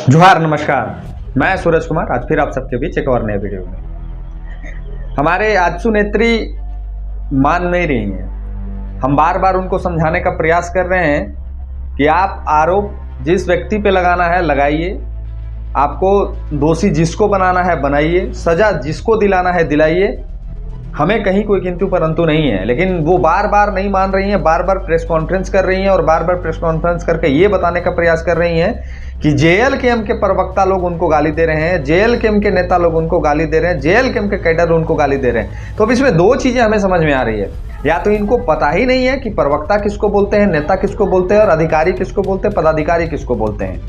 जोहार, नमस्कार। मैं सूरज कुमार आज फिर आप सबके बीच एक और नए वीडियो में। हमारे आजसू नेत्री मान नहीं रही हैं। हम बार बार उनको समझाने का प्रयास कर रहे हैं कि आप आरोप जिस व्यक्ति पे लगाना है लगाइए, आपको दोषी जिसको बनाना है बनाइए, सजा जिसको दिलाना है दिलाइए, हमें कहीं कोई किंतु परंतु नहीं है। लेकिन वो बार बार नहीं मान रही हैं, बार बार प्रेस कॉन्फ्रेंस कर रही हैं और बार बार प्रेस कॉन्फ्रेंस करके ये बताने का प्रयास कर रही हैं कि जेएलकेएम के प्रवक्ता लोग उनको गाली दे रहे हैं, जेएलकेएम के नेता लोग उनको गाली दे रहे हैं, जेएलकेएम के कैडर उनको गाली दे रहे हैं। तो अब इसमें दो चीज़ें हमें समझ में आ रही है, या तो इनको पता ही नहीं है कि प्रवक्ता किसको बोलते हैं, नेता किसको बोलते हैं और अधिकारी किसको बोलते हैं, पदाधिकारी किसको बोलते हैं,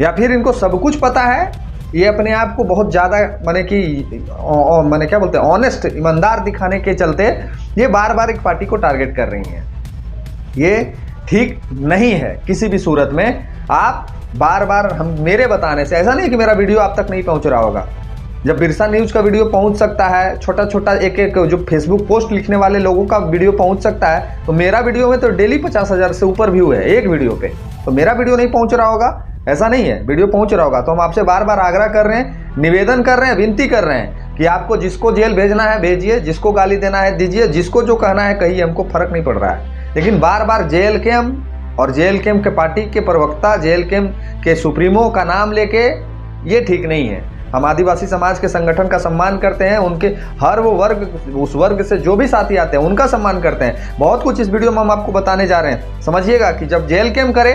या फिर इनको सब कुछ पता है। ये अपने आप को बहुत ज़्यादा माने क्या बोलते हैं, ऑनेस्ट, ईमानदार दिखाने के चलते ये बार बार एक पार्टी को टारगेट कर रही हैं। ये ठीक नहीं है किसी भी सूरत में। आप बार बार हम मेरे बताने से, ऐसा नहीं कि मेरा वीडियो आप तक नहीं पहुंच रहा होगा। जब बिरसा न्यूज़ का वीडियो पहुंच सकता है, छोटा छोटा एक एक जो फेसबुक पोस्ट लिखने वाले लोगों का वीडियो पहुंच सकता है, तो मेरा वीडियो में तो डेली 50,000 से ऊपर व्यू है एक वीडियो पे। तो मेरा वीडियो नहीं पहुंच रहा होगा ऐसा नहीं है, वीडियो पहुंच रहा होगा। तो हम आपसे बार बार आग्रह कर रहे हैं, निवेदन कर रहे हैं, विनती कर रहे हैं कि आपको जिसको जेल भेजना है भेजिए, जिसको गाली देना है दीजिए, जिसको जो कहना है कहिए, हमको फर्क नहीं पड़ रहा है। लेकिन बार बार जेएलकेएम और जेएलकेएम के पार्टी के प्रवक्ता, जेएलकेएम के सुप्रीमो का नाम लेके, ये ठीक नहीं है। हम आदिवासी समाज के संगठन का सम्मान करते हैं, उनके हर वो वर्ग, उस वर्ग से जो भी साथी आते हैं उनका सम्मान करते हैं। बहुत कुछ इस वीडियो में हम आपको बताने जा रहे हैं। समझिएगा कि जब जेएलकेएम करे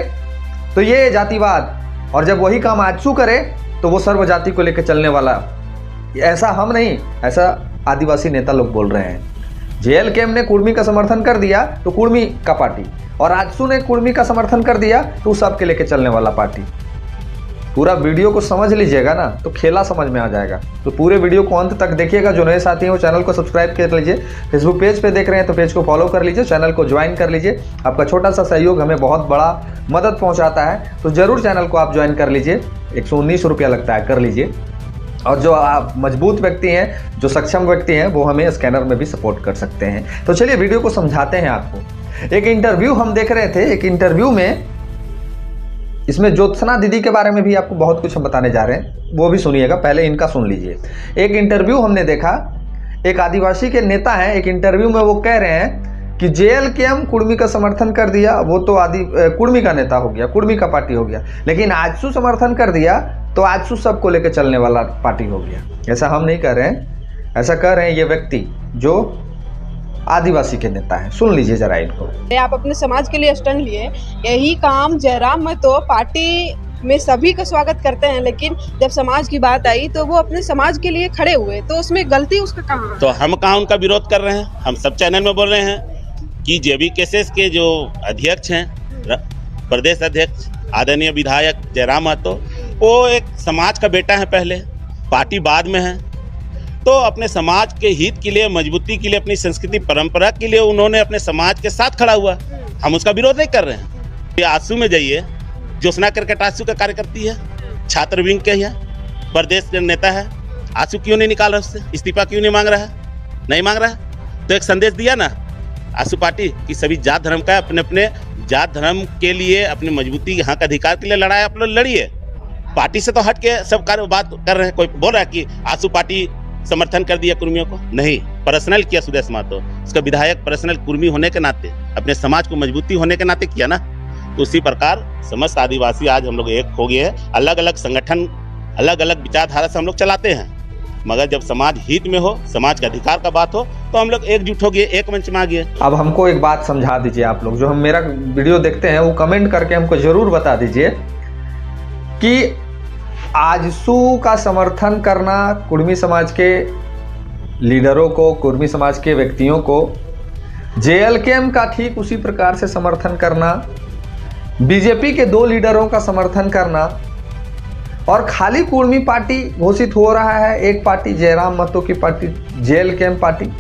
तो ये जातिवाद, और जब वही काम आजसू करे तो वो सर्व जाति को लेकर चलने वाला। ऐसा हम नहीं, ऐसा आदिवासी नेता लोग बोल रहे हैं। जेएलकेएम ने कुर्मी का समर्थन कर दिया तो कुर्मी का पार्टी, और आजसू ने कुर्मी का समर्थन कर दिया तो सबके लेके चलने वाला पार्टी। पूरा वीडियो को समझ लीजिएगा ना तो खेला समझ में आ जाएगा। तो पूरे वीडियो को अंत तक देखिएगा। जो नए साथी हैं वो चैनल को सब्सक्राइब कर लीजिए। फेसबुक पेज पे देख रहे हैं तो पेज को फॉलो कर लीजिए, चैनल को ज्वाइन कर लीजिए। आपका छोटा सा सहयोग हमें बहुत बड़ा मदद पहुंचाता है, तो ज़रूर चैनल को आप ज्वाइन कर लीजिए। 119 रुपया लगता है, कर लीजिए। और जो आप मजबूत व्यक्ति हैं, जो सक्षम व्यक्ति हैं, वो हमें स्कैनर में भी सपोर्ट कर सकते हैं। तो चलिए वीडियो को समझाते हैं आपको। एक इंटरव्यू हम देख रहे थे, एक इंटरव्यू में इसमें ज्योत्सना दीदी के बारे में भी आपको बहुत कुछ हम बताने जा रहे हैं, वो भी सुनिएगा। पहले इनका सुन लीजिए। एक इंटरव्यू हमने देखा, एक आदिवासी के नेता हैं, एक इंटरव्यू में वो कह रहे हैं कि जेएलकेएम कुर्मी का समर्थन कर दिया, वो तो कुर्मी का नेता हो गया, कुर्मी का पार्टी हो गया, लेकिन आजसू समर्थन कर दिया तो आजसू सबको लेकर चलने वाला पार्टी हो गया। ऐसा हम नहीं कह रहे हैं, ऐसा कह रहे हैं ये व्यक्ति जो आदिवासी के नेता हैं। सुन लीजिए जरा इनको। आप अपने समाज के लिए स्टैंड लिए, यही काम जयराम में तो पार्टी में सभी का स्वागत करते हैं, लेकिन जब समाज की बात आई तो वो अपने समाज के लिए खड़े हुए, तो उसमें गलती उसका कहाँ? तो हम कहाँ उनका विरोध कर रहे हैं? हम सब चैनल में बोल रहे हैं कि जेबीकेएस के जो अध्यक्ष हैं, प्रदेश अध्यक्ष आदरणीय विधायक जयराम महतो, वो एक समाज का बेटा है, पहले पार्टी बाद में है। तो अपने समाज के हित के लिए, मजबूती के लिए, अपनी संस्कृति परंपरा के लिए उन्होंने अपने समाज के साथ खड़ा हुआ। हम उसका विरोध नहीं कर रहे हैं। ये आजसू में जाइए, ज्योत्सना करकट आजसू का कार्यकर्ती है, छात्र विंग के है, प्रदेश नेता है। आजसू क्यों नहीं निकाल रहा, उससे इस्तीफा क्यों नहीं मांग रहा है? नहीं मांग रहा है तो एक संदेश दिया ना आजसू पार्टी कि सभी जात धर्म का अपने अपने जात धर्म के लिए, अपनी मजबूती, यहाँ का अधिकार के लिए लड़ाई आप लोग लड़िए। पार्टी से तो हट के सब कार्य बात कर रहे हैं। कोई बोल रहा है कि आजसू पार्टी समर्थन कर दिया कुर्मियों को? नहीं, पर्सनल किया सुदेश महतो, उसका विधायक पर्सनल कुर्मी होने के नाते, अपने समाज को मजबूती होने के नाते किया ना। तो उसी प्रकार समस्त आदिवासी आज हम लोग एक हो गए हैं। अलग अलग संगठन, अलग अलग विचारधारा से हम लोग चलाते हैं, मगर जब समाज हित में हो, समाज के अधिकार का बात हो, तो हम लोग एकजुट हो गए, एक मंच में आ गए। अब हमको एक बात समझा दीजिए, आप लोग जो हम मेरा वीडियो देखते हैं वो कमेंट करके हमको जरूर बता दीजिए कि आजसू का समर्थन करना, कुर्मी समाज के लीडरों को, कुर्मी समाज के व्यक्तियों को, जेएलकेएम का ठीक उसी प्रकार से समर्थन करना, बीजेपी के 2 लीडरों का समर्थन करना, और खाली कुर्मी पार्टी घोषित हो रहा है, एक पार्टी जयराम महतो की पार्टी, जेएलकेएम पार्टी,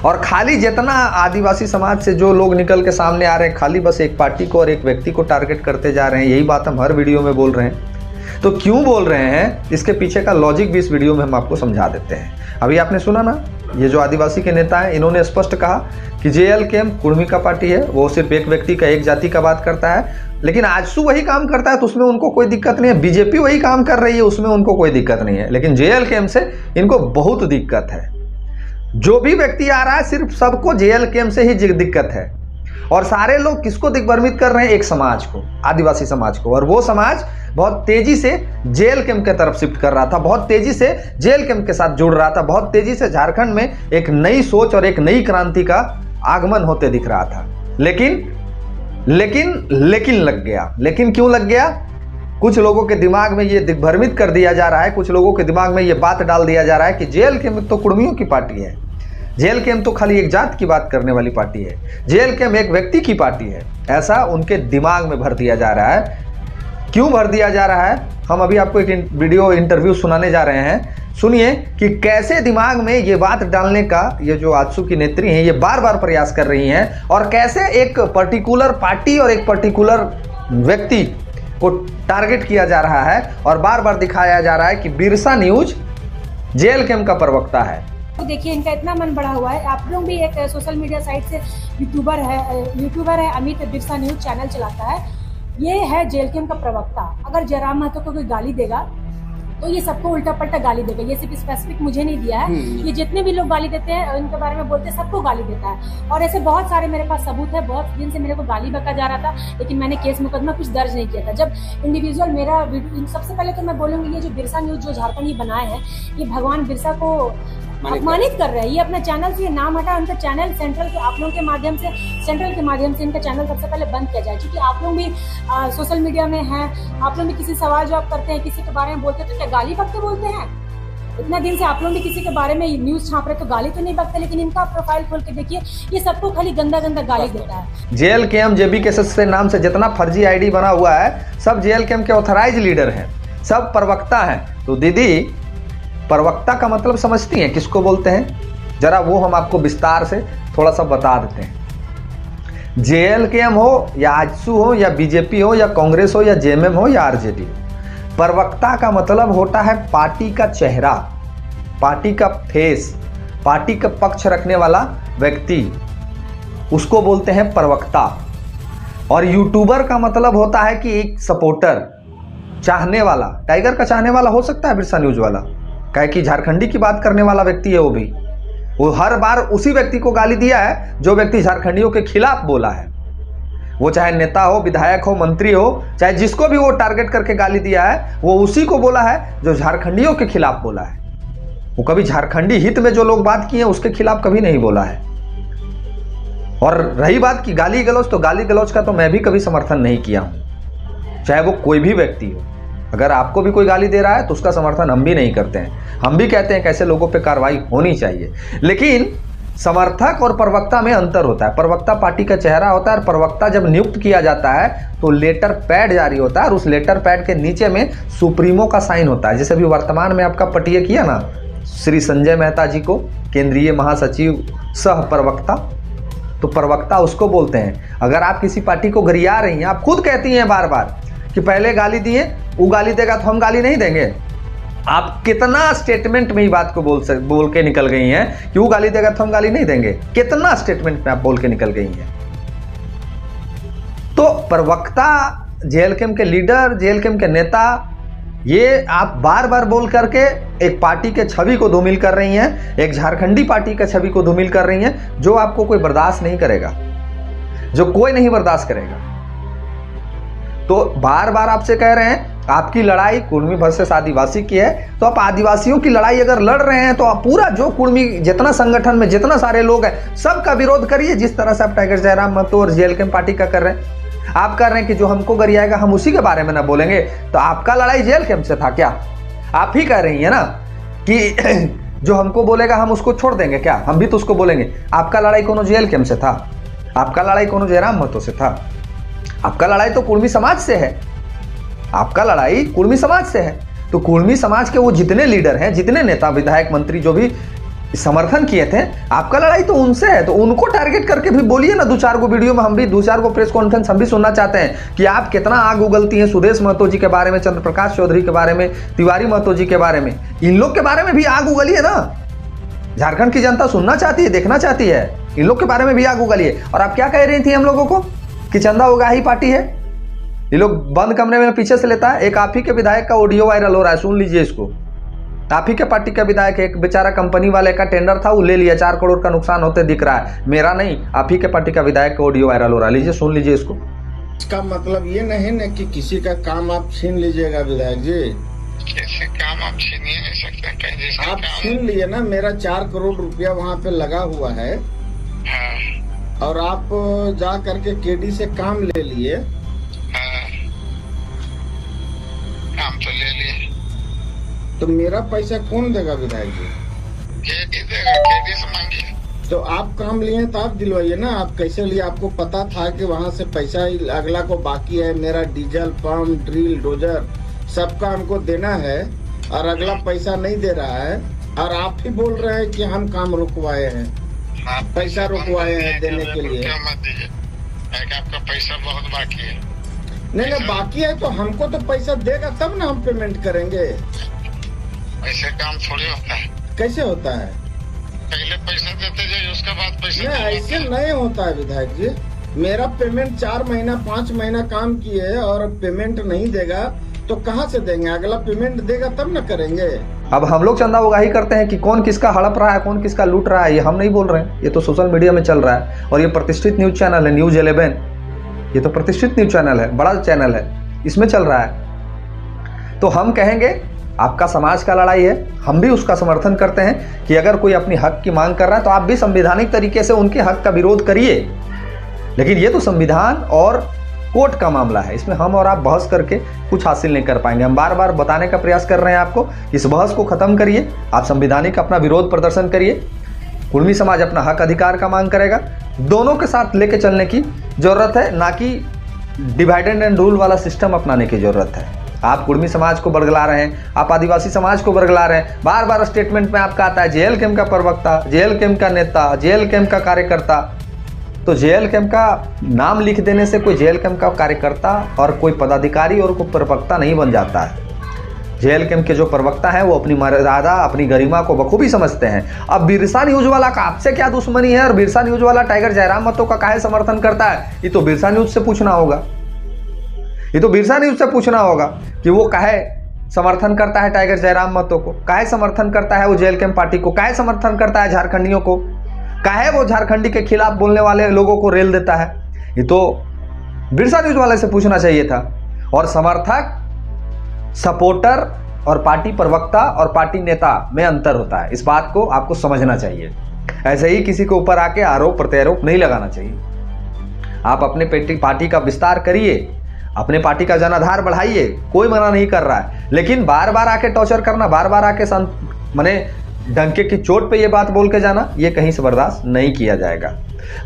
और खाली जितना आदिवासी समाज से जो लोग निकल के सामने आ रहे हैं, खाली बस एक पार्टी को और एक व्यक्ति को टारगेट करते जा रहे हैं। यही बात हम हर वीडियो में बोल रहे हैं। तो क्यों बोल रहे हैं, इसके पीछे का लॉजिक भी इस वीडियो में हम आपको समझा देते हैं। अभी आपने सुना ना, ये जो आदिवासी के नेता हैं, इन्होंने स्पष्ट कहा कि जेएलकेएम कुर्मी का पार्टी है, वो सिर्फ एक व्यक्ति का, एक जाति का बात करता है। लेकिन आजसू वही काम करता है तो उसमें उनको कोई दिक्कत नहीं है, बीजेपी वही काम कर रही है उसमें उनको कोई दिक्कत नहीं है, लेकिन जेएलकेएम से इनको बहुत दिक्कत है। जो भी व्यक्ति आ रहा है सिर्फ सबको जेएलकेएम से ही दिक्कत है, और सारे लोग किसको दिग्भ्रमित कर रहे हैं? एक समाज को, आदिवासी समाज को, और वो समाज बहुत तेजी से जेएलकेएम के तरफ शिफ्ट कर रहा था, बहुत तेजी से जेएलकेएम के साथ जुड़ रहा था, बहुत तेजी से झारखंड में एक नई सोच और एक नई क्रांति का आगमन होते दिख रहा था। लेकिन लग गया। लेकिन क्यों लग गया? कुछ लोगों के दिमाग में ये दिग्भ्रमित कर दिया जा रहा है, कुछ लोगों के दिमाग में ये बात डाल दिया जा रहा है कि जेएलकेएम तो कुर्मियों की पार्टी है, जेएलकेएम तो खाली एक जात की बात करने वाली पार्टी है, जेएलकेएम एक व्यक्ति की पार्टी है। ऐसा उनके दिमाग में भर दिया जा रहा है। क्यों भर दिया जा रहा है? हम अभी आपको एक वीडियो इंटरव्यू सुनाने जा रहे हैं, सुनिए कि कैसे दिमाग में ये बात डालने का ये जो आजसू की नेत्री हैं ये बार बार प्रयास कर रही हैं, और कैसे एक पर्टिकुलर पार्टी और एक पर्टिकुलर व्यक्ति को टारगेट किया जा रहा है और बार बार दिखाया जा रहा है कि बिरसा न्यूज जेएलकेएम का प्रवक्ता है। तो देखिए इनका इतना मन बढ़ा हुआ है। आप लोग भी एक सोशल मीडिया साइट से यूट्यूबर है अमित, बिरसा न्यूज चैनल चलाता है। ये है जेएलकेएम का प्रवक्ता। अगर जयराम महतो को कोई गाली देगा तो ये सबको उल्टा पल्टा गाली देगा। ये सिर्फ स्पेसिफिक मुझे नहीं दिया है, ये जितने भी लोग गाली देते हैं इनके बारे में बोलते हैं सबको गाली देता है। और ऐसे बहुत सारे मेरे पास सबूत है। बहुत दिन से मेरे को गाली बका जा रहा था, लेकिन मैंने केस मुकदमा कुछ दर्ज नहीं किया था। जब इंडिविजुअल मेरा सबसे पहले तो मैं बोलूंगी ये जो बिरसा न्यूज जो झारखंड ही बनाए हैं ये भगवान बिरसा को अपमानित कर रहे हैं। ये अपना चैनल से नाम हटा, उनका चैनल सेंट्रल के आप लोगों के माध्यम से, सेंट्रल के माध्यम से इनका चैनल सबसे पहले बंद किया जाए। क्योंकि आप लोग भी सोशल मीडिया में हैं, आप लोग भी किसी सवाल जवाब करते हैं, किसी के बारे में बोलते हैं तो क्या गाली बकते बोलते हैं? इतना दिन से आप लोग भी किसी के बारे में न्यूज छाप रहे तो गाली तो नहीं बकते, लेकिन इनका प्रोफाइल खोल के देखिए ये सबको खाली गंदा गंदा गाली देता है। जेएलकेएम जेबीकेएस के नाम से जितना फर्जी आईडी बना हुआ है सब जेएलकेएम के ऑथराइज लीडर हैं, सब प्रवक्ता हैं। तो दीदी प्रवक्ता का मतलब समझती हैं किसको बोलते हैं? जरा वो हम आपको विस्तार से थोड़ा सा बता देते हैं। जेएलकेएम हो या आजसू हो या बीजेपी हो या कांग्रेस हो या जेएमएम हो या आरजेडी हो, प्रवक्ता का मतलब होता है पार्टी का चेहरा, पार्टी का फेस, पार्टी का पक्ष रखने वाला व्यक्ति, उसको बोलते हैं प्रवक्ता। और यूट्यूबर का मतलब होता है कि एक सपोर्टर, चाहने वाला। टाइगर का चाहने वाला हो सकता है बिरसा न्यूज वाला, काहे कि झारखंडी की बात करने वाला व्यक्ति है वो हर बार उसी व्यक्ति को गाली दिया है जो व्यक्ति झारखंडियों के खिलाफ बोला है। वो चाहे नेता हो, विधायक हो, मंत्री हो, चाहे जिसको भी वो टारगेट करके गाली दिया है वो उसी को बोला है जो झारखंडियों के खिलाफ बोला है। वो कभी झारखंडी हित में जो लोग बात किए उसके खिलाफ कभी नहीं बोला है। और रही बात की गाली गलौज, तो गाली गलौज का तो मैं भी कभी समर्थन नहीं किया हूं, चाहे वो कोई भी व्यक्ति हो। अगर आपको भी कोई गाली दे रहा है तो उसका समर्थन हम भी नहीं करते हैं। हम भी कहते हैं कि ऐसे लोगों पे कार्रवाई होनी चाहिए, लेकिन समर्थक और प्रवक्ता में अंतर होता है। प्रवक्ता पार्टी का चेहरा होता है और प्रवक्ता जब नियुक्त किया जाता है तो लेटर पैड जारी होता है और उस लेटर पैड के नीचे में सुप्रीमो का साइन होता है। जैसे अभी वर्तमान में आपका पटीए किया ना श्री संजय मेहता जी को केंद्रीय महासचिव सह प्रवक्ता, तो प्रवक्ता उसको बोलते हैं। अगर आप किसी पार्टी को गरिया रही हैं, आप खुद कहती हैं बार बार कि पहले गाली दिए, वो गाली देगा तो हम गाली नहीं देंगे। आप कितना स्टेटमेंट में ही बात को बोल के निकल गई हैं कि वो गाली देगा तो हम गाली नहीं देंगे। कितना स्टेटमेंट में आप बोल के निकल गई हैं। तो प्रवक्ता, जेएलकेएम के लीडर, जेएलकेएम के नेता, ये आप बार बार बोल करके एक पार्टी के छवि को धूमिल कर रही हैं, एक झारखंडी पार्टी के छवि को धूमिल कर रही हैं, जो आपको कोई बर्दाश्त नहीं करेगा, जो कोई नहीं बर्दाश्त करेगा। तो बार बार आपसे कह रहे हैं आपकी लड़ाई कुर्मी वर्सेस आदिवासी की है, तो आप आदिवासियों की लड़ाई अगर लड़ रहे हैं तो आप पूरा जो कुर्मी जितना संगठन में जितना सारे लोग हैं सबका विरोध करिए, जिस तरह से आप टाइगर जयराम महतो और जेएलकेएम पार्टी का कर रहे हैं। आप कर रहे हैं कि जो हमको गरियाएगा हम उसी के बारे में ना बोलेंगे, तो आपका लड़ाई जेएलकेएम से था क्या? आप ही कह रही है ना कि जो हमको बोलेगा हम उसको छोड़ देंगे क्या? हम भी तो उसको बोलेंगे। आपका लड़ाई कोनो जेएलकेएम से था? आपका लड़ाई कोनो जयराम महतो से था? आपका लड़ाई तो कुर्मी समाज से है। आपका लड़ाई कुर्मी समाज से है। तो कुर्मी समाज के वो जितने लीडर हैं, जितने नेता, विधायक, मंत्री जो भी समर्थन किए थे, आपका लड़ाई तो उनसे है। तो उनको टारगेट करके भी बोलिए ना, 2-4 गो वीडियो में हम भी 2-4 गो प्रेस कॉन्फ्रेंस हम भी सुनना चाहते हैं कि आप कितना आग उगलती हैं सुदेश महतो जी के बारे में, चंद्र प्रकाश चौधरी के बारे में, तिवारी महतो जी के बारे में। इन लोग के बारे में भी आग उगलिए ना। झारखंड की जनता सुनना चाहती है, देखना चाहती है। इन लोग के बारे में भी आग उगलिए। और आप क्या कह रही थी हम लोगों को कि चंदा उगाही पार्टी है? ये लोग बंद कमरे में पीछे से लेता है। एक आप ही के विधायक का ऑडियो वायरल हो रहा है, सुन लीजिए इसको। आप ही के पार्टी का विधायक, एक बेचारा कंपनी वाले का टेंडर था, वो ले लिया, 4 करोड़ का नुकसान होते दिख रहा है। मेरा नहीं, आप ही के पार्टी का विधायक का ऑडियो वायरल हो रहा है। लीजिए, सुन लीजिए इसको। इसका मतलब ये नहीं ना कि किसी का काम आप छीन लीजिएगा विधायक जी। कैसे काम आप छीन ही नहीं सकते, कहीं जिसका आप काम छीन लिए ना, मेरा 4 करोड़ रुपया वहाँ पे लगा हुआ है हाँ, और आप जा करके केडी से काम ले लिए। हाँ, काम तो ले लिए, तो मेरा पैसा कौन देगा विधायक जी? केडी देगा, केडी से मांगिए। तो आप काम लिए तो आप दिलवाइए ना। आप कैसे लिए? आपको पता था कि वहाँ से पैसा अगला को बाकी है, मेरा डीजल पंप ड्रिल डोजर सबका हमको देना है और अगला पैसा नहीं दे रहा है, और आप ही बोल रहे हैं कि हम काम रुकवाए हैं, हाँ, पैसा रुकवाए हैं देने के लिए। रुपया मत दीजिए, आपका पैसा बहुत बाकी है। नहीं बाकी है तो हमको तो पैसा देगा तब ना हम पेमेंट करेंगे। ऐसे काम थोड़ी होता है, कैसे होता है? पहले पैसा देते जाइए, उसके बाद पैसा नहीं ऐसे नहीं होता है विधायक जी। मेरा पेमेंट 4 महीना 5 महीना काम किए और पेमेंट नहीं देगा तो कहाँ से देंगे? अगला पेमेंट देगा तब ना करेंगे। अब हम लोग चंदा उगाही करते हैं कि कौन किसका हड़प रहा है, कौन किसका लूट रहा है, ये हम नहीं बोल रहे हैं। ये तो सोशल मीडिया में चल रहा है और ये प्रतिष्ठित न्यूज चैनल है, न्यूज 11। ये तो प्रतिष्ठित न्यूज चैनल है, बड़ा चैनल है, इसमें चल रहा है। तो हम कहेंगे आपका समाज का लड़ाई है, हम भी उसका समर्थन करते हैं कि अगर कोई अपनी हक की मांग कर रहा है तो आप भी संवैधानिक तरीके से उनके हक का विरोध करिए। लेकिन ये तो संविधान और कोर्ट का मामला है, इसमें हम और आप बहस करके कुछ हासिल नहीं कर पाएंगे। हम बार बार बताने का प्रयास कर रहे हैं आपको, इस बहस को खत्म करिए, आप संवैधानिक अपना विरोध प्रदर्शन करिए। कुर्मी समाज अपना हक अधिकार का मांग करेगा, दोनों के साथ लेके चलने की जरूरत है, ना कि डिवाइडेड एंड रूल वाला सिस्टम अपनाने की जरूरत है। आप कुर्मी समाज को बरगला रहे हैं, आप आदिवासी समाज को बरगला रहे हैं। बार बार स्टेटमेंट में आपका आता है जेएलकेएम का प्रवक्ता, जेएलकेएम का नेता, जेएलकेएम का कार्यकर्ता। तो जेएलकेएम का नाम लिख देने से कोई जेएलकेएम का कार्यकर्ता और कोई पदाधिकारी और कोई प्रवक्ता नहीं बन जाता है। जेएलकेएम के जो प्रवक्ता हैं वो अपनी मर्यादा, अपनी गरिमा को बखूबी समझते हैं। अब बिरसा न्यूज वाला का आपसे क्या दुश्मनी है और बिरसा न्यूज वाला टाइगर जयराम महतो का काहे समर्थन करता है? ये तो बिरसा न्यूज से पूछना होगा, ये तो बिरसा न्यूज से पूछना होगा कि वो काहे समर्थन करता है टाइगर जयराम महतो को, काहे समर्थन करता है वो जेएलकेएम पार्टी को, काहे समर्थन करता है झारखंडियों को, काहे वो झारखंडी के खिलाफ बोलने वाले लोगों को रेल देता है। ये तो बिरसा न्यूज वाले से पूछना चाहिए था। और समर्थक, सपोर्टर और पार्टी प्रवक्ता और पार्टी नेता में अंतर होता है, इस बात को आपको समझना चाहिए। ऐसे ही किसी के ऊपर आके आरोप प्रत्यारोप नहीं लगाना चाहिए। आप अपने पार्टी का विस्तार करिए, अपने पार्टी का जनाधार बढ़ाइए, कोई मना नहीं कर रहा है। लेकिन बार बार आके टॉर्चर करना, बार बार आके माने डंके की चोट पे ये बात बोल के जाना, ये कहीं से बर्दाश्त नहीं किया जाएगा।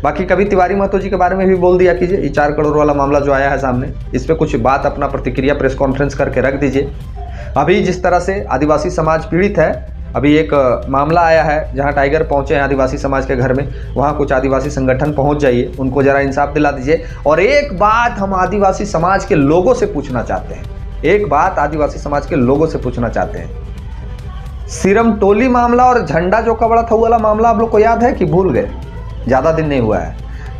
बाकी कभी तिवारी महतो जी के बारे में भी बोल दिया कीजिए। ये 4 करोड़ वाला मामला जो आया है सामने, इस पर कुछ बात अपना प्रतिक्रिया प्रेस कॉन्फ्रेंस करके रख दीजिए। अभी जिस तरह से आदिवासी समाज पीड़ित है, अभी एक मामला आया है जहां टाइगर पहुंचे हैं आदिवासी समाज के घर में, वहां कुछ आदिवासी संगठन पहुंच जाइए, उनको जरा इंसाफ दिला दीजिए। और एक बात हम आदिवासी समाज के लोगों से पूछना चाहते हैं, एक बात आदिवासी समाज के लोगों से पूछना चाहते हैं। सिरम टोली मामला और झंडा जो कबड़ा था वाला मामला आप लोग को याद है कि भूल गए? ज़्यादा दिन नहीं हुआ है,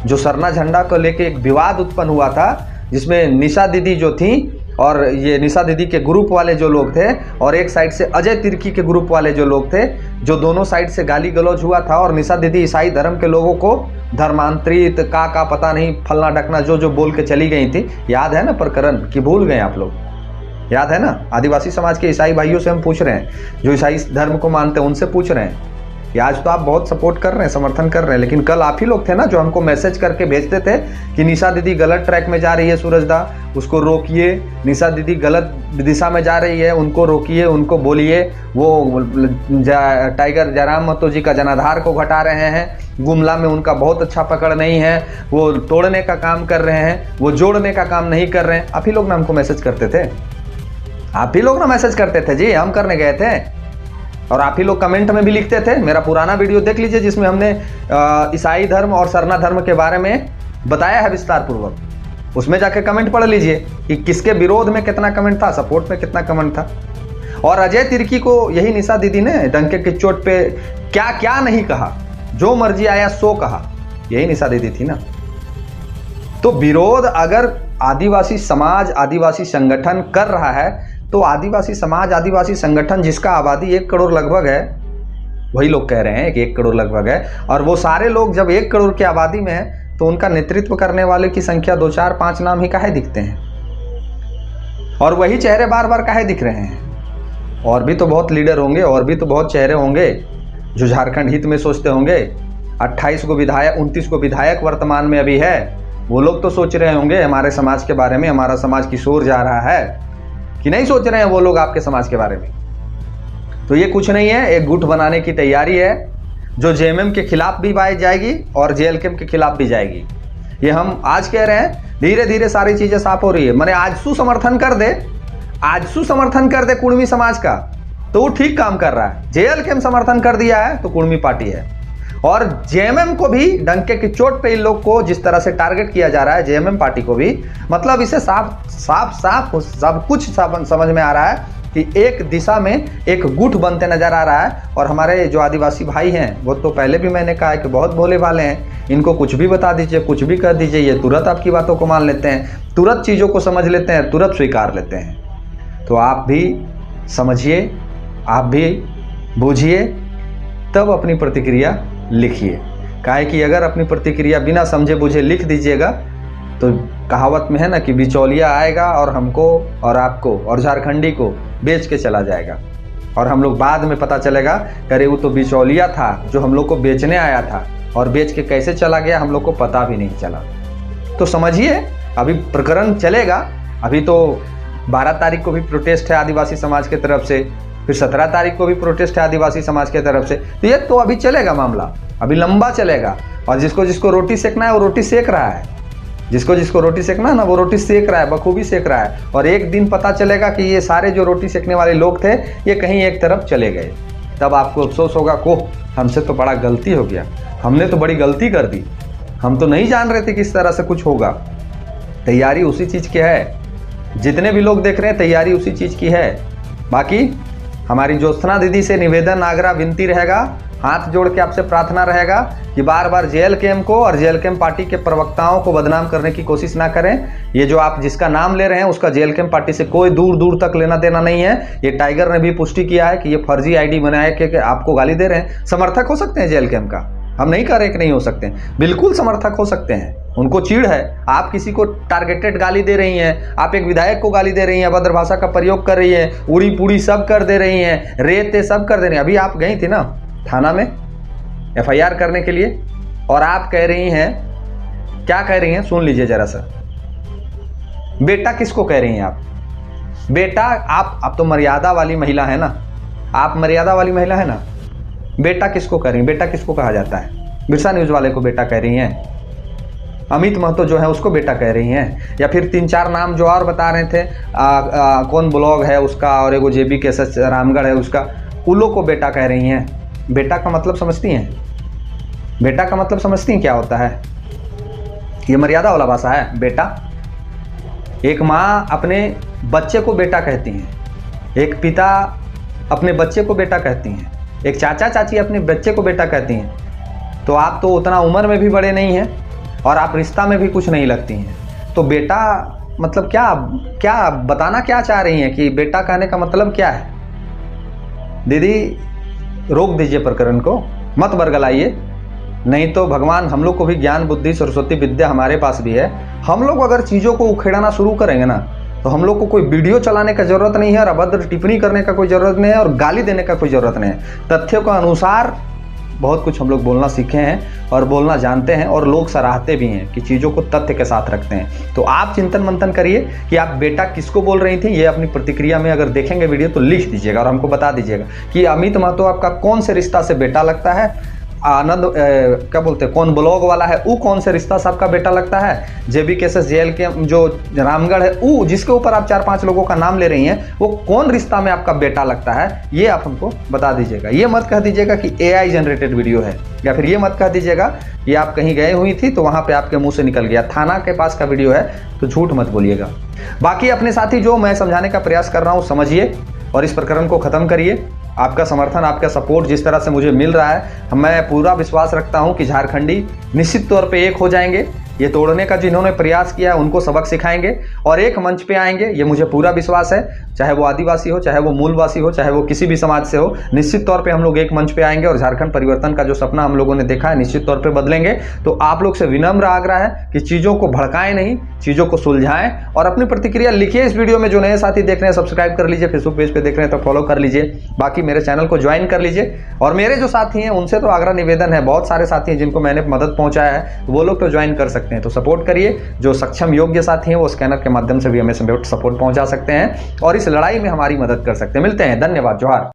जो सरना झंडा को लेके एक विवाद उत्पन्न हुआ था, जिसमें निशा दीदी जो थी और ये निशा दीदी के ग्रुप वाले जो लोग थे और एक साइड से अजय तिर्की के ग्रुप वाले जो लोग थे, जो दोनों साइड से गाली गलौज हुआ था। और निशा दीदी ईसाई धर्म के लोगों को धर्मांतरित का पता नहीं फलना डकना जो बोल के चली गई थी। याद है ना प्रकरण कि भूल गए आप लोग? याद है ना? आदिवासी समाज के ईसाई भाइयों से हम पूछ रहे हैं, जो ईसाई धर्म को मानते हैं उनसे पूछ रहे हैं कि आज तो आप बहुत सपोर्ट कर रहे हैं, समर्थन कर रहे हैं, लेकिन कल आप ही लोग थे ना जो हमको मैसेज करके भेजते थे कि निशा दीदी गलत ट्रैक में जा रही है, सूरज दा उसको रोकिए, निशा दीदी गलत दिशा में जा रही है, उनको रोकिए, उनको बोलिए, वो टाइगर जयराम महतो जी का जनाधार को घटा रहे हैं, गुमला में उनका बहुत अच्छा पकड़ नहीं है, वो तोड़ने का काम कर रहे हैं, वो जोड़ने का काम नहीं कर रहे हैं। आप ही लोग ना हमको मैसेज करते थे, आप ही लोग ना मैसेज करते थे जी, हम करने गए थे। और आप ही लोग कमेंट में भी लिखते थे। मेरा पुराना वीडियो देख लीजिए जिसमें हमने ईसाई धर्म और सरना धर्म के बारे में बताया है विस्तार पूर्वक, उसमें जाके कमेंट पढ़ लीजिए कि किसके विरोध में कितना कमेंट था, सपोर्ट में कितना कमेंट था। और अजय तिर्की को यही निशा दीदी ने डंके की चोट पे क्या क्या नहीं कहा, जो मर्जी आया सो कहा, यही निशा दीदी थी ना। तो विरोध अगर आदिवासी समाज, आदिवासी संगठन कर रहा है, तो आदिवासी समाज, आदिवासी संगठन जिसका आबादी 1 करोड़ लगभग है, वही लोग कह रहे हैं कि 1 करोड़ लगभग है, और वो सारे लोग जब 1 करोड़ की आबादी में है तो उनका नेतृत्व करने वाले की संख्या 2, 4, 5 नाम ही काहे दिखते हैं, और वही चेहरे बार बार काहे दिख रहे हैं। और भी तो बहुत लीडर होंगे, और भी तो बहुत चेहरे होंगे जो झारखंड हित में सोचते होंगे। 28 को विधायक, 29 को विधायक वर्तमान में अभी है, वो लोग तो सोच रहे होंगे हमारे समाज के बारे में, हमारा समाज किशोर जा रहा है कि नहीं सोच रहे हैं वो लोग आपके समाज के बारे में। तो ये कुछ नहीं है, एक गुट बनाने की तैयारी है जो जेएमएम के खिलाफ भी जाएगी और जेएलकेएम के खिलाफ भी जाएगी। ये हम आज कह रहे हैं, धीरे धीरे सारी चीजें साफ हो रही है। मैंने आजसू समर्थन कर दे, आजसू समर्थन कर दे कुर्मी समाज का, तो वो ठीक काम कर रहा है। जेएलकेएम समर्थन कर दिया है तो कुर्मी पार्टी है, और जेएमएम को भी डंके की चोट पे इन लोग को जिस तरह से टारगेट किया जा रहा है, जेएमएम पार्टी को भी, मतलब इसे साफ सब कुछ समझ में आ रहा है कि एक दिशा में एक गुट बनते नजर आ रहा है। और हमारे जो आदिवासी भाई हैं, वो तो पहले भी मैंने कहा है कि बहुत भोले भाले हैं, इनको कुछ भी बता दीजिए, कुछ भी कर दीजिए, ये तुरंत आपकी बातों को मान लेते हैं, तुरंत चीज़ों को समझ लेते हैं, तुरंत स्वीकार लेते हैं। तो आप भी समझिए, आप भी बूझिए, तब अपनी प्रतिक्रिया लिखिए। काहे कि अगर अपनी प्रतिक्रिया बिना समझे बूझे लिख दीजिएगा तो कहावत में है ना कि बिचौलिया आएगा और हमको और आपको और झारखंडी को बेच के चला जाएगा, और हम लोग बाद में पता चलेगा अरे वो तो बिचौलिया था जो हम लोग को बेचने आया था, और बेच के कैसे चला गया हम लोग को पता भी नहीं चला। तो समझिए, अभी प्रकरण चलेगा। अभी तो 12 तारीख को भी प्रोटेस्ट है आदिवासी समाज की तरफ से, फिर 17 तारीख को भी प्रोटेस्ट है आदिवासी समाज की तरफ से। तो ये तो अभी चलेगा मामला, अभी लंबा चलेगा, और जिसको जिसको रोटी सेकना है वो रोटी सेक रहा है, जिसको जिसको रोटी सेकना है ना वो रोटी सेक रहा है, बखूबी सेक रहा है। और एक दिन पता चलेगा कि ये सारे जो रोटी सेकने वाले लोग थे ये कहीं एक तरफ चले गए, तब आपको अफसोस होगा, को हमसे तो बड़ा गलती हो गया, हमने तो बड़ी गलती कर दी, हम तो नहीं जान रहे थे कि इस तरह से कुछ होगा। तैयारी उसी चीज़ की है, जितने भी लोग देख रहे हैं तैयारी उसी चीज़ की है। बाकी हमारी ज्योत्सना दीदी से निवेदन, आग्रह, विनती रहेगा, हाथ जोड़ के आपसे प्रार्थना रहेगा कि बार बार जेएलकेएम को और जेएलकेएम पार्टी के प्रवक्ताओं को बदनाम करने की कोशिश ना करें। ये जो आप जिसका नाम ले रहे हैं उसका जेएलकेएम पार्टी से कोई दूर दूर तक लेना देना नहीं है। ये टाइगर ने भी पुष्टि किया है कि ये फर्जी आईडी बनाए के आपको गाली दे रहे हैं। समर्थक हो सकते हैं जेएलकेएम का, हम नहीं कह रहे कि नहीं हो सकते हैं, बिल्कुल समर्थक हो सकते हैं, उनको चिढ़ है। आप किसी को टारगेटेड गाली दे रही हैं, आप एक विधायक को गाली दे रही हैं, अभद्र भाषा का प्रयोग कर रही हैं, उड़ी पूड़ी सब कर दे रही हैं, रेत सब कर दे रही हैं। अभी आप गई थी ना थाना में एफआईआर करने के लिए, और आप कह रही हैं, क्या कह रही हैं सुन लीजिए जरा सा। बेटा किसको कह रही हैं आप? बेटा आप तो मर्यादा वाली महिला है ना, आप मर्यादा वाली महिला है ना। बेटा किसको कह रही हैं? बेटा किसको कहा जाता है? बिरसा न्यूज़ वाले को बेटा कह रही हैं, अमित महतो जो है उसको बेटा कह रही हैं, या फिर 3-4 नाम जो और बता रहे थे, कौन ब्लॉग है उसका, और एगो जेबी केसस रामगढ़ है उसका, उन लोग को बेटा कह रही हैं। बेटा का मतलब समझती हैं? बेटा का मतलब समझती हैं क्या होता है? ये मर्यादा वाला भाषा है बेटा। एक माँ अपने बच्चे को बेटा कहती हैं, एक पिता अपने बच्चे को बेटा कहती हैं, एक चाचा चाची अपने बच्चे को बेटा कहती हैं। तो आप तो उतना उम्र में भी बड़े नहीं हैं और आप रिश्ता में भी कुछ नहीं लगती हैं। तो बेटा मतलब क्या बताना क्या चाह रही हैं कि बेटा कहने का मतलब क्या है? दीदी रोक दीजिए प्रकरण को, मत बरगलाइए, नहीं तो भगवान हम लोग को भी ज्ञान बुद्धि सरस्वती विद्या हमारे पास भी है। हम लोग अगर चीज़ों को उखेड़ाना शुरू करेंगे ना तो हम लोग को कोई वीडियो चलाने का ज़रूरत नहीं है, और अभद्र टिप्पणी करने का कोई ज़रूरत नहीं है, और गाली देने का कोई ज़रूरत नहीं है। तथ्यों का अनुसार बहुत कुछ हम लोग बोलना सीखे हैं और बोलना जानते हैं, और लोग सराहते भी हैं कि चीज़ों को तथ्य के साथ रखते हैं। तो आप चिंतन मंथन करिए कि आप बेटा किसको बोल रही थी। ये अपनी प्रतिक्रिया में अगर देखेंगे वीडियो तो लिख दीजिएगा और हमको बता दीजिएगा कि अमित महतो आपका कौन से रिश्ता से बेटा लगता है। आनंद क्या बोलते हैं, कौन ब्लॉग वाला है वो कौन से रिश्ता से आपका बेटा लगता है। जेबी केसेस जेएलकेएम जो रामगढ़ है वो जिसके ऊपर आप 4-5 लोगों का नाम ले रही हैं, वो कौन रिश्ता में आपका बेटा लगता है, ये आप हमको बता दीजिएगा। ये मत कह दीजिएगा कि AI जनरेटेड वीडियो है, या फिर ये मत कह दीजिएगा कि आप कहीं गए हुई थी तो वहाँ पे आपके मुंह से निकल गया, थाना के पास का वीडियो है, तो झूठ मत बोलिएगा। बाकी अपने साथी जो मैं समझाने का प्रयास कर रहा हूँ समझिए और इस प्रकरण को ख़त्म करिए। आपका समर्थन, आपका सपोर्ट जिस तरह से मुझे मिल रहा है, मैं पूरा विश्वास रखता हूं कि झारखंडी निश्चित तौर पे एक हो जाएंगे ये तोड़ने का जिन्होंने प्रयास किया उनको सबक सिखाएंगे और एक मंच पे आएंगे, ये मुझे पूरा विश्वास है। चाहे वो आदिवासी हो, चाहे वो मूलवासी हो, चाहे वो किसी भी समाज से हो, निश्चित तौर पे हम लोग एक मंच पे आएंगे और झारखंड परिवर्तन का जो सपना हम लोगों ने देखा है निश्चित तौर पे बदलेंगे। तो आप लोग से विनम्र आग्रह है कि चीज़ों को भड़काएं नहीं, चीज़ों को सुलझाएं और अपनी प्रतिक्रिया लिखिए इस वीडियो में। जो नए साथी देख रहे हैं सब्सक्राइब कर लीजिए, फेसबुक पेज पे देख रहे हैं तो फॉलो कर लीजिए, बाकी मेरे चैनल को ज्वाइन कर लीजिए। और मेरे जो साथी हैं उनसे तो आग्रह निवेदन है, बहुत सारे साथी हैं जिनको मैंने मदद पहुंचाया है, वो लोग तो ज्वाइन कर सकते हैं। तो सपोर्ट करिए, जो सक्षम योग्य साथी हैं वो स्कैनर के माध्यम से भी हमें सपोर्ट पहुंचा सकते हैं और इस लड़ाई में हमारी मदद कर सकते हैं। मिलते हैं, धन्यवाद, जोहार।